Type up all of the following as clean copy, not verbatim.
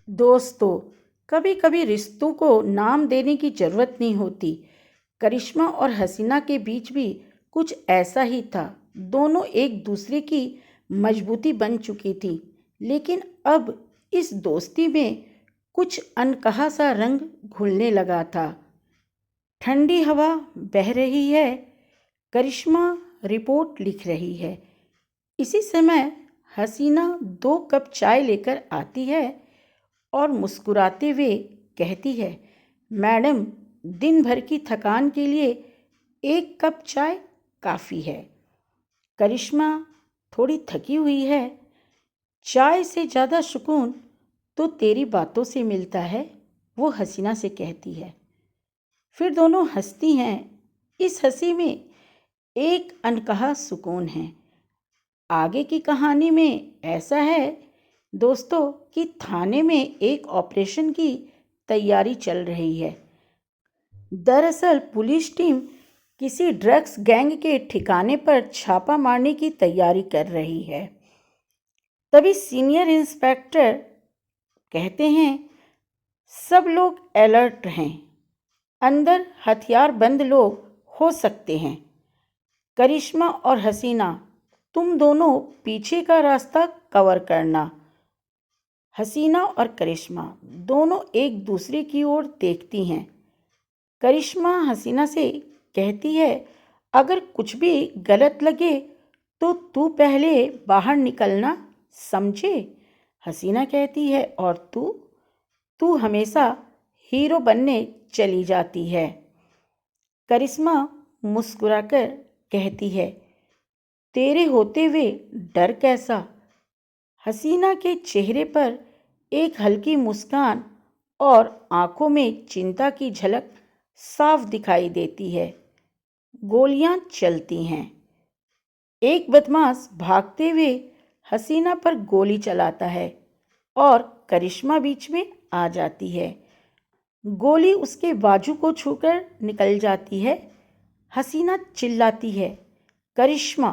दोस्तों, कभी कभी रिश्तों को नाम देने की जरूरत नहीं होती। करिश्मा और हसीना के बीच भी कुछ ऐसा ही था। दोनों एक दूसरे की मजबूती बन चुकी थी, लेकिन अब इस दोस्ती में कुछ अनकहा सा रंग घुलने लगा था। ठंडी हवा बह रही है। करिश्मा रिपोर्ट लिख रही है। इसी समय हसीना 2 कप चाय लेकर आती है और मुस्कुराते हुए कहती है, मैडम, दिन भर की थकान के लिए 1 कप चाय काफ़ी है। करिश्मा थोड़ी थकी हुई है। चाय से ज़्यादा सुकून तो तेरी बातों से मिलता है, वो हसीना से कहती है। फिर दोनों हंसती हैं। इस हंसी में एक अनकहा सुकून है। आगे की कहानी में ऐसा है दोस्तों कि थाने में एक ऑपरेशन की तैयारी चल रही है। दरअसल पुलिस टीम किसी ड्रग्स गैंग के ठिकाने पर छापा मारने की तैयारी कर रही है। तभी सीनियर इंस्पेक्टर कहते हैं, सब लोग अलर्ट रहें, अंदर हथियार बंद लोग हो सकते हैं। करिश्मा और हसीना, तुम दोनों पीछे का रास्ता कवर करना। हसीना और करिश्मा दोनों एक दूसरे की ओर देखती हैं। करिश्मा हसीना से कहती है, अगर कुछ भी गलत लगे तो तू पहले बाहर निकलना, समझे? हसीना कहती है, और तू तू हमेशा हीरो बनने चली जाती है। करिश्मा मुस्कुराकर कहती है, तेरे होते हुए डर कैसा? हसीना के चेहरे पर एक हल्की मुस्कान और आंखों में चिंता की झलक साफ दिखाई देती है। गोलियां चलती हैं। एक बदमाश भागते हुए हसीना पर गोली चलाता है और करिश्मा बीच में आ जाती है। गोली उसके बाजू को छूकर निकल जाती है। हसीना चिल्लाती है, करिश्मा,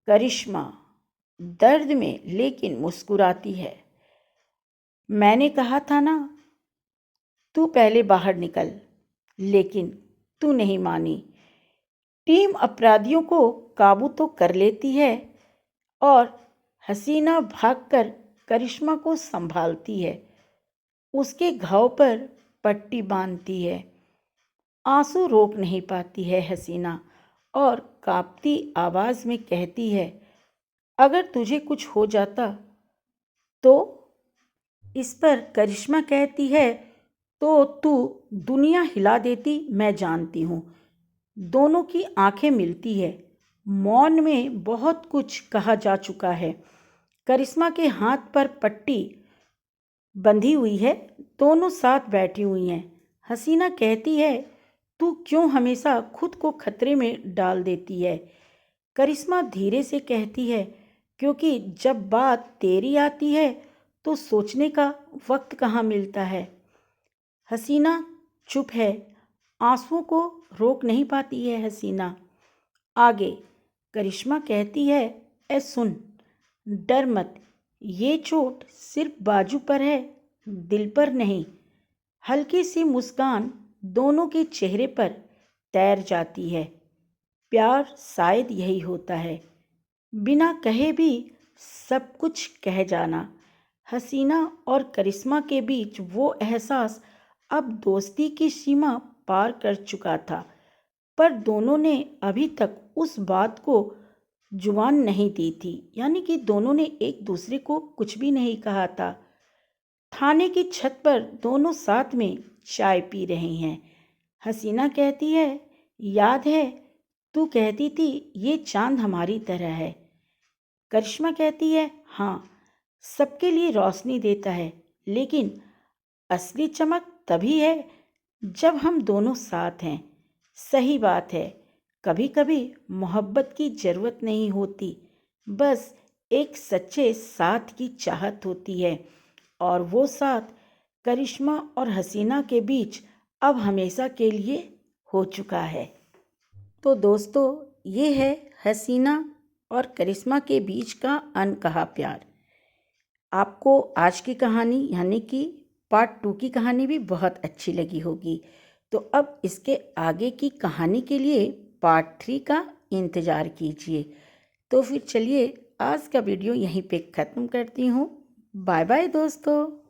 करिश्मा, दर्द में लेकिन मुस्कुराती है। मैंने कहा था ना, तू पहले बाहर निकल, लेकिन तू नहीं मानी। टीम अपराधियों को काबू तो कर लेती है और हसीना भागकर करिश्मा को संभालती है। उसके घाव पर पट्टी बांधती है। आंसू रोक नहीं पाती है हसीना और कांपती आवाज़ में कहती है, अगर तुझे कुछ हो जाता तो? इस पर करिश्मा कहती है, तो तू दुनिया हिला देती, मैं जानती हूँ। दोनों की आंखें मिलती है। मौन में बहुत कुछ कहा जा चुका है। करिश्मा के हाथ पर पट्टी बंधी हुई है। दोनों साथ बैठी हुई हैं। हसीना कहती है, तू क्यों हमेशा खुद को खतरे में डाल देती है? करिश्मा धीरे से कहती है, क्योंकि जब बात तेरी आती है तो सोचने का वक्त कहाँ मिलता है। हसीना चुप है। आंसुओं को रोक नहीं पाती है हसीना। आगे करिश्मा कहती है, ए सुन, डर मत, ये चोट सिर्फ बाजू पर है, दिल पर नहीं। हल्की सी मुस्कान दोनों के चेहरे पर तैर जाती है। प्यार शायद यही होता है, बिना कहे भी सब कुछ कह जाना। हसीना और करिश्मा के बीच वो एहसास अब दोस्ती की सीमा पार कर चुका था, पर दोनों ने अभी तक उस बात को जुबान नहीं दी थी, यानी कि दोनों ने एक दूसरे को कुछ भी नहीं कहा था। थाने की छत पर दोनों साथ में चाय पी रहे हैं। हसीना कहती है, याद है तू कहती थी ये चांद हमारी तरह है। करिश्मा कहती है, हाँ, सबके लिए रोशनी देता है, लेकिन असली चमक तभी है जब हम दोनों साथ हैं। सही बात है, कभी कभी मोहब्बत की ज़रूरत नहीं होती, बस एक सच्चे साथ की चाहत होती है, और वो साथ करिश्मा और हसीना के बीच अब हमेशा के लिए हो चुका है। तो दोस्तों, ये है हसीना और करिश्मा के बीच का अनकहा प्यार। आपको आज की कहानी यानी कि पार्ट 2 की कहानी भी बहुत अच्छी लगी होगी। तो अब इसके आगे की कहानी के लिए पार्ट 3 का इंतज़ार कीजिए। तो फिर चलिए आज का वीडियो यहीं पे ख़त्म करती हूँ। बाय बाय दोस्तों।